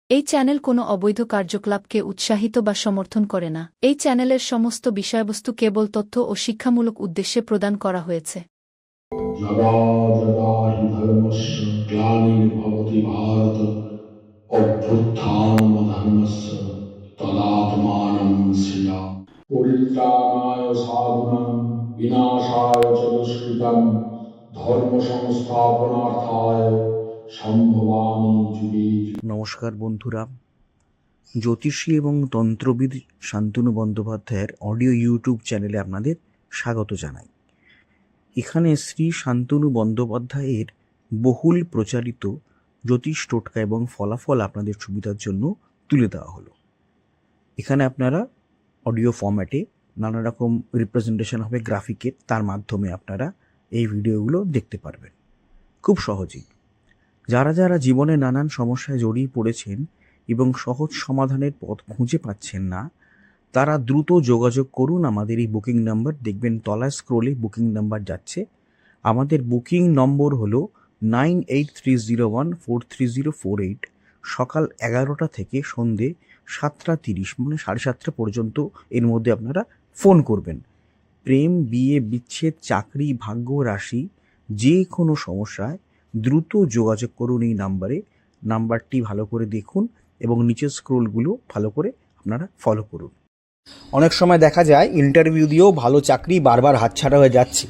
এই চ্যানেল কোনো অবৈধ কার্যকলাপকে উৎসাহিত বা সমর্থন করে না। এই চ্যানেলের সমস্ত বিষয়বস্তু কেবল তথ্য ও শিক্ষামূলক উদ্দেশ্যে প্রদান করা হয়েছে। যদা যদা হি ধর্মস্য গ্লানির্ভবতি ভারত অভ্যুত্থানমধর্মস্য তদাত্মানং সৃজামি। পরিত্রাণায় সাধুনাং বিনাশায় চ দুষ্কৃতং ধর্ম সংস্থাপনার্থায় সম্ভবামি যুগে যুগে। নমস্কার বন্ধুরা, জ্যোতিষী এবং তন্ত্রবিদ শান্তনু বন্দ্যোপাধ্যায়ের অডিও ইউটিউব চ্যানেলে আপনাদের স্বাগত জানাই। এখানে শ্রী শান্তনু বন্দ্যোপাধ্যায়ের বহুল প্রচারিত জ্যোতিষ টোটকা এবং ফলাফল আপনাদের সুবিধার জন্য তুলে দেওয়া হলো। এখানে আপনারা অডিও ফরম্যাটে নানা রকম রিপ্রেজেন্টেশন হবে গ্রাফিকের, তার মাধ্যমে আপনারা এই ভিডিওগুলো দেখতে পারবেন খুব সহজেই। যারা যারা জীবনে নানান সমস্যায় জড়িয়ে পড়েছেন এবং সহজ সমাধানের পথ খুঁজে পাচ্ছেন না, তারা দ্রুত যোগাযোগ করুন আমাদের এই বুকিং নাম্বার। দেখবেন তলায় স্ক্রোলে বুকিং নাম্বার যাচ্ছে। আমাদের বুকিং নম্বর হলো 9830143048। সকাল 11টা থেকে সন্ধে 7:30 মানে 7:30 পর্যন্ত এর মধ্যে আপনারা ফোন করবেন। প্রেম, বিয়ে, বিচ্ছেদ, চাকরি, ভাগ্য, রাশি, যে কোনো সমস্যায় দ্রুত যোগাযোগ করুন এই নাম্বারে। নাম্বারটি ভালো করে দেখুন এবং নিচের স্ক্রোলগুলো ভালো করে আপনারা ফলো করুন। অনেক সময় দেখা যায় ইন্টারভিউ দিয়েও ভালো চাকরি বারবার হাতছাড়া হয়ে যাচ্ছে।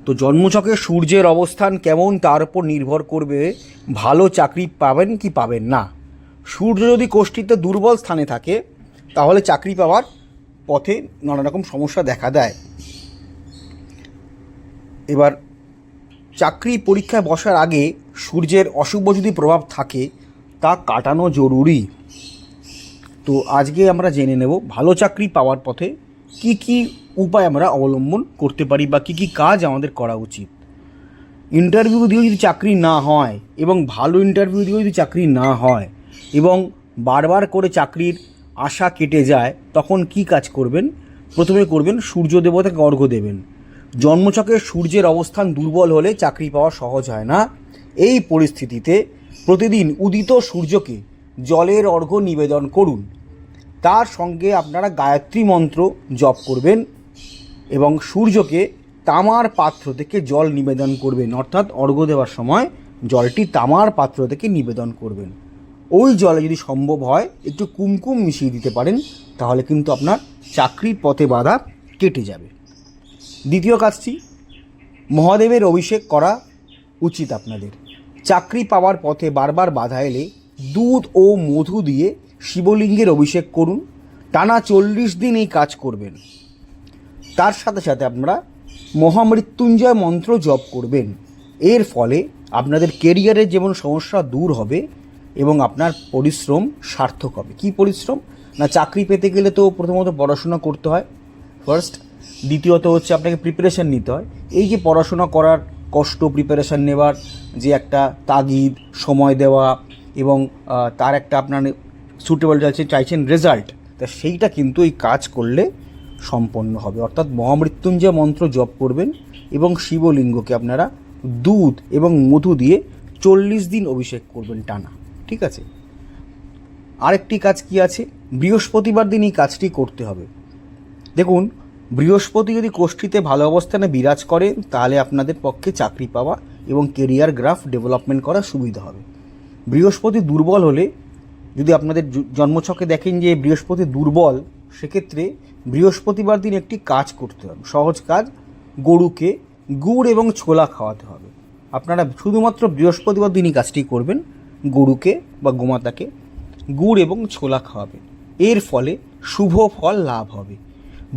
তো জন্মছকে সূর্যের অবস্থান কেমন তার উপর নির্ভর করবে ভালো চাকরি পাবেন কি পাবেন না। সূর্য যদি কোষ্ঠীতে দুর্বল স্থানে থাকে তাহলে চাকরি পাওয়ার পথে নানা রকম সমস্যা দেখা দেয়। এবার চাকরি পরীক্ষায় বসার আগে সূর্যের অশুভ যদি প্রভাব থাকে তা কাটানো জরুরি। তো আজকে আমরা জেনে নেব ভালো চাকরি পাওয়ার পথে কি কি উপায় আমরা অবলম্বন করতে পারি বা কি কি কাজ আমাদের করা উচিত। ইন্টারভিউ দিয়েও যদি চাকরি না হয় এবং ভালো ইন্টারভিউ দিয়েও যদি চাকরি না হয় এবং বারবার করে চাকরির আশা কেটে যায়, তখন কি কাজ করবেন? প্রথমে করবেন সূর্য দেবতাকে অর্ঘ্য দেবেন। জন্মছকে সূর্যের অবস্থান দুর্বল হলে চাকরি পাওয়া সহজ হয় না। এই পরিস্থিতিতে প্রতিদিন উদিত সূর্যকে জলের অর্ঘ্য নিবেদন করুন। তার সঙ্গে আপনারা গায়ত্রী মন্ত্র জপ করবেন এবং সূর্যকে তামার পাত্র থেকে জল নিবেদন করবেন। অর্থাৎ অর্ঘ্য দেওয়ার সময় জলটি তামার পাত্র থেকে নিবেদন করবেন। ওই জলে যদি সম্ভব হয় একটু কুমকুম মিশিয়ে দিতে পারেন, তাহলে কিন্তু আপনার চাকরির পথে বাধা কেটে যাবে। দ্বিতীয় কাজটি, মহাদেবের অভিষেক করা উচিত আপনাদের। চাকরি পাওয়ার পথে বারবার বাধা এলে দুধ ও মধু দিয়ে শিবলিঙ্গের অভিষেক করুন। টানা 40 দিন এই কাজ করবেন। তার সাথে সাথে আপনারা মহামৃত্যুঞ্জয় মন্ত্র জপ করবেন। এর ফলে আপনাদের কেরিয়ারের যেমন সমস্যা দূর হবে এবং আপনার পরিশ্রম সার্থক হবে। কি পরিশ্রম? না, চাকরি পেতে গেলে তো প্রথমত পড়াশোনা করতে হয় ফার্স্ট, দ্বিতীয়ত হচ্ছে আপনাকে প্রিপারেশান নিতে হয়। এই যে পড়াশোনা করার কষ্ট, প্রিপারেশান নেওয়ার যে একটা তাগিদ, সময় দেওয়া এবং তার একটা আপনার সুটেবল চাইছেন রেজাল্ট, তা সেইটা কিন্তু এই কাজ করলে সম্পন্ন হবে। অর্থাৎ মহামৃত্যুঞ্জয় মন্ত্র জপ করবেন এবং শিবলিঙ্গকে আপনারা দুধ এবং মধু দিয়ে 40 দিন অভিষেক করবেন টানা। ঠিক আছে? আরেকটি কাজ কি আছে? বৃহস্পতিবার দিন এই কাজটি করতে হবে। দেখুন, বৃহস্পতি যদি কোষ্ঠীতে ভালো অবস্থানে বিরাজ করেন তাহলে আপনাদের পক্ষে চাকরি পাওয়া এবং কেরিয়ার গ্রাফ ডেভেলপমেন্ট করা সুবিধা হবে। বৃহস্পতি দুর্বল হলে, যদি আপনাদের জন্মছকে দেখেন যে বৃহস্পতি দুর্বল, সেক্ষেত্রে বৃহস্পতিবার দিন একটি কাজ করতে হবে। সহজ কাজ, গরুকে গুড় এবং ছোলা খাওয়াতে হবে। আপনারা শুধুমাত্র বৃহস্পতিবার দিনই কাজটি করবেন। গরুকে বা গোমাতাকে গুড় এবং ছোলা খাওয়াবেন। এর ফলে শুভ ফল লাভ হবে।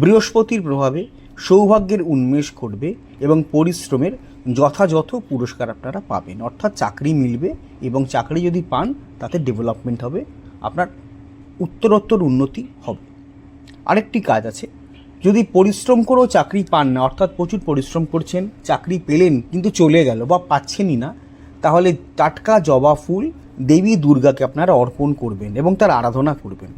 বৃহস্পতির প্রভাবে সৌভাগ্যের উন্মেষ ঘটবে এবং পরিশ্রমের যথাযথ পুরস্কার আপনারা পাবেন। অর্থাৎ চাকরি মিলবে এবং চাকরি যদি পান তাতে ডেভেলপমেন্ট হবে, আপনার উত্তরোত্তর উন্নতি হবে। আরেকটি কাজ আছে, যদি পরিশ্রম করেও চাকরি পান না, অর্থাৎ প্রচুর পরিশ্রম করছেন, চাকরি পেলেন কিন্তু চলে গেল বা পাচ্ছেনই না, তাহলে টাটকা জবা ফুল দেবী দুর্গাকে আপনারা অর্পণ করবেন এবং তার আরাধনা করবেন।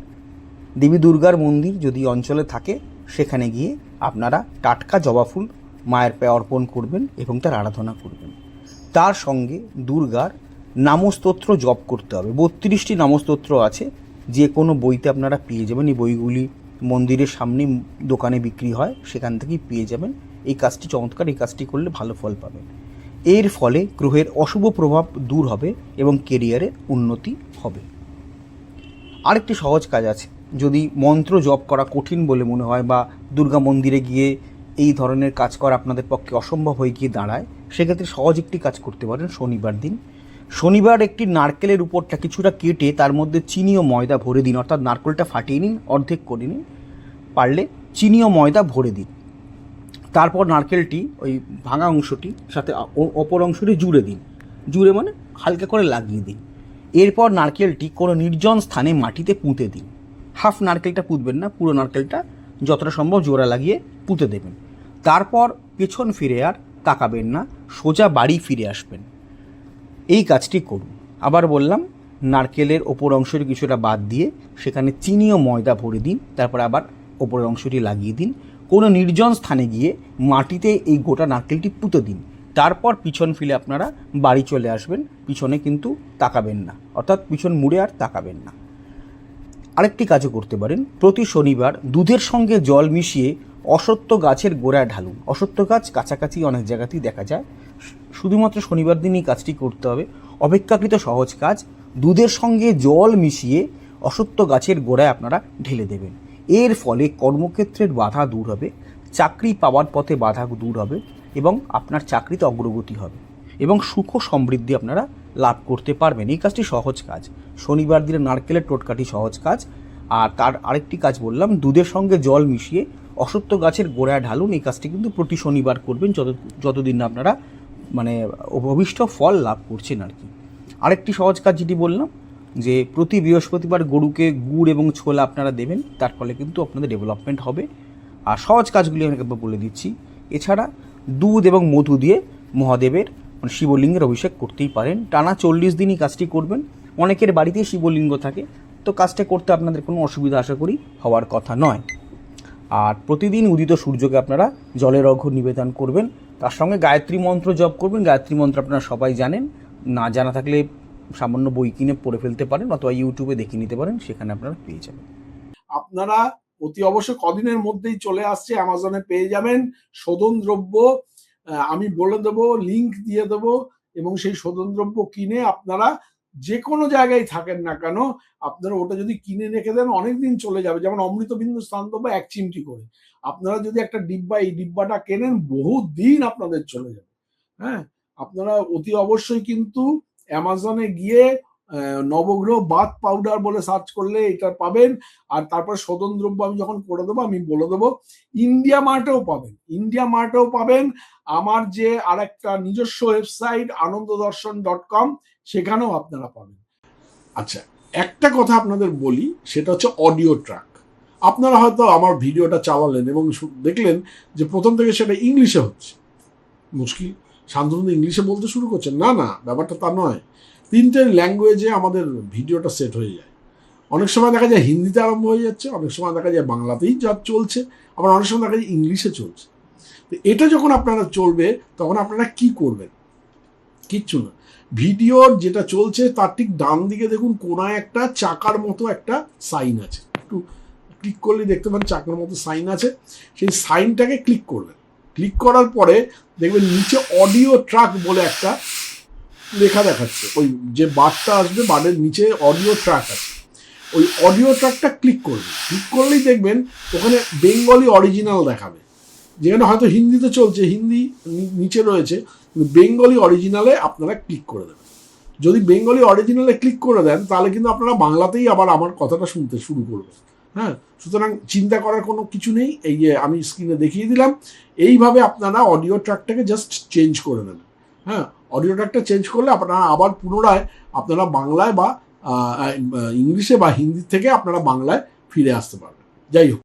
দেবী দুর্গার মন্দির যদি অঞ্চলে থাকে সেখানে গিয়ে আপনারা টাটকা জবা ফুল মায়ের পায়ে অর্পণ করবেন এবং তার আরাধনা করবেন। তার সঙ্গে দুর্গার নামস্তোত্র জপ করতে হবে। 32টি নামস্তোত্র আছে, যে কোনো বইতে আপনারা পেয়ে যাবেন। এই বইগুলি মন্দিরের সামনে দোকানে বিক্রি হয়, সেখান থেকেই পেয়ে যাবেন। এই কাজটি চমৎকার, এই কাজটি করলে ভালো ফল পাবেন। এর ফলে গ্রহের অশুভ প্রভাব দূর হবে এবং কেরিয়ারে উন্নতি হবে। আরেকটি সহজ কাজ আছে, যদি মন্ত্র জপ করা কঠিন বলে মনে হয় বা দুর্গা মন্দিরে গিয়ে এই ধরনের কাজ করা আপনাদের পক্ষে অসম্ভব হয়ে গিয়ে দাঁড়ায়, সেক্ষেত্রে সহজ একটি কাজ করতে পারেন শনিবার দিন। শনিবার একটি নারকেলের উপরটা কিছুটা কেটে তার মধ্যে চিনি ও ময়দা ভরে দিন, অর্থাৎ নারকেলটা ফাটিয়ে নিন, অর্ধেক করে নিন, পারলে চিনি ও ময়দা ভরে দিন। তারপর নারকেলটি ওই ভাঙা অংশটি সাথে অপর অংশটি জুড়ে দিন, জুড়ে মানে হালকা করে লাগিয়ে দিন। এরপর নারকেলটি কোনো নির্জন স্থানে মাটিতে পুঁতে দিন। হাফ নারকেলটা পুঁতবেন না, পুরো নারকেলটা যতটা সম্ভব জোড়া লাগিয়ে পুঁতে দেবেন। তারপর পেছন ফিরে আর তাকাবেন না, সোজা বাড়ি ফিরে আসবেন। এই কাজটি করুন। আবার বললাম, নারকেলের ওপর অংশটি কিছুটা বাদ দিয়ে সেখানে চিনি ও ময়দা ভরে দিন, তারপর আবার ওপরের অংশটি লাগিয়ে দিন। কোনো নির্জন স্থানে গিয়ে মাটিতে এই গোটা নারকেলটি পুঁতে দিন। তারপর পিছন ফিরে আপনারা বাড়ি চলে আসবেন, পিছনে কিন্তু তাকাবেন না, অর্থাৎ পিছন মুড়ে আর তাকাবেন না। আরেকটি কাজও করতে পারেন, প্রতি শনিবার দুধের সঙ্গে জল মিশিয়ে অশ্বত্থ গাছের গোড়ায় ঢালুন। অশ্বত্থ গাছ কাছাকাছি অনেক জায়গাতেই দেখা যায়, শুধুমাত্র শনিবার দিনই কাজটি করতে হবে। অপেক্ষাকৃত সহজ কাজ, দুধের সঙ্গে জল মিশিয়ে অশ্বত্থ গাছের গোড়ায় আপনারা ঢেলে দেবেন। এর ফলে কর্মক্ষেত্রের বাধা দূর হবে, চাকরি পাওয়ার পথে বাধা দূর হবে এবং আপনার চাকরিতে অগ্রগতি হবে এবং সুখ সমৃদ্ধি আপনারা লাভ করতে পারবেন। এই কাজটি সহজ কাজ, শনিবার দিনে নারকেলের টোটকাটি সহজ কাজ। আর তার আরেকটি কাজ বললাম, দুধের সঙ্গে জল মিশিয়ে অশ্বত্থ গাছের গোড়ায় ঢালুন। এই কাজটি কিন্তু প্রতি শনিবার করবেন, যতদিন না আপনারা মানে অভীষ্ট ফল লাভ করছেন আর কি। আরেকটি সহজ কাজ যেটি বললাম, যে প্রতি বৃহস্পতিবার গরুকে গুড় এবং ছোলা আপনারা দেবেন, তার ফলে কিন্তু আপনাদের ডেভেলপমেন্ট হবে। আর সহজ কাজগুলি আমি একবার বলে দিচ্ছি। এছাড়া দুধ এবং মধু দিয়ে মহাদেবের মানে শিবলিঙ্গের অভিষেক করতেই পারেন। টানা 40 দিনই কাজটি করবেন। অনেকের বাড়িতেই শিবলিঙ্গ থাকে, তো কাজটা করতে আপনাদের কোনো অসুবিধা আশা করি হওয়ার কথা নয়। আর প্রতিদিন উদিত সূর্যকে আপনারা জলের অর্ঘ্য নিবেদন করবেন, তার সঙ্গে গায়ত্রী মন্ত্র জপ করবেন। গায়ত্রী মন্ত্র আপনারা সবাই জানেন, না জানা থাকলে সামান্য বই কিনে পড়ে ফেলতে পারেন অথবা ইউটিউবে দেখে নিতে পারেন, সেখানে আপনারা পেয়ে যাবেন। আপনারা অতি অবশ্যই কদিনের মধ্যেই চলে আসছে, অ্যামাজনে পেয়ে যাবেন শোধন দ্রব্য। আমি বলে দেবো, লিংক দিয়ে দেবো, এবং সেই শোধন দ্রব্য কিনে আপনারা যে কোনো জায়গায় থাকেন না কেন, আপনারা ওটা যদি কিনে রেখে দেন অনেকদিন চলে যাবে। যেমন অমৃতবিন্দু স্নানদ্রব্য 1 চিমটি করে, আপনারা যদি একটা ডিব্বা, এই ডিব্বাটা কেনেন, বহু দিন আপনাদের চলে যাবে। হ্যাঁ, আপনারা অতি অবশ্যই কিন্তু অ্যামাজনে গিয়ে নবগ্রহ বাথ পাউডার বলে সার্চ করলে এটা পাবেন। আর তারপর শোধন দ্রব্য আমি যখন করে দেবো, আমি বলে দেবো ইন্ডিয়া মার্টেও পাবেন, ইন্ডিয়া মার্টেও পাবেন। আমার যে আরেকটা নিজস্ব ওয়েবসাইট ananddarshan.com, সেখানেও আপনারা পাবেন। আচ্ছা, একটা কথা আপনাদের বলি, সেটা হচ্ছে অডিও ট্র্যাক। আপনারা হয়তো আমার ভিডিওটা চালালেন এবং দেখলেন যে প্রথম থেকে সেটা ইংলিশে হচ্ছে। মুশকিল, শান্তনু ইংলিশে বলতে শুরু করছেন। না না, ব্যাপারটা তা নয়। 3টে ল্যাঙ্গুয়েজে আমাদের ভিডিওটা সেট হয়ে যায়। অনেক সময় দেখা যায় হিন্দিতে আরম্ভ হয়ে যাচ্ছে, অনেক সময় দেখা যায় বাংলাতেই যা চলছে, আবার অনেক সময় দেখা যায় ইংলিশে চলছে। তো এটা যখন আপনারা চলবে, তখন আপনারা কি করবেন? কিচ্ছু না, ভিডিওর যেটা চলছে তার ঠিক ডান দিকে দেখুন কোনায় একটা চাকার মতো একটা সাইন আছে, একটু ক্লিক করলে দেখতে পান চাকার মতো সাইন আছে। সেই সাইনটাকে ক্লিক করবেন। ক্লিক করার পরে দেখবেন নিচে অডিও ট্র্যাক বলে একটা লেখা দেখাচ্ছে। ওই যে বারটা আসবে, বারের নিচে অডিও ট্র্যাক আছে, ওই অডিও ট্র্যাকটা ক্লিক করবেন। ক্লিক করলেই দেখবেন ওখানে বেঙ্গলি অরিজিনাল দেখাবে, যেখানে হয়তো হিন্দিতে চলছে, হিন্দি নিচে রয়েছে, কিন্তু বেঙ্গলি অরিজিনালে আপনারা ক্লিক করে দেবেন। যদি বেঙ্গলি অরিজিনালে ক্লিক করে দেন, তাহলে কিন্তু আপনারা বাংলাতেই আবার আমার কথাটা শুনতে শুরু করবেন। হ্যাঁ, সুতরাং চিন্তা করার কোনো কিছু নেই। এই যে আমি স্ক্রিনে দেখিয়ে দিলাম, এইভাবে আপনারা অডিও ট্র্যাকটাকে জাস্ট চেঞ্জ করে নেবেন। হ্যাঁ, অডিও ট্র্যাকটা চেঞ্জ করলে আপনারা আবার পুনরায় আপনারা বাংলায় বা ইংলিশে বা হিন্দি থেকে আপনারা বাংলায় ফিরে আসতে পারবেন। যাই হোক।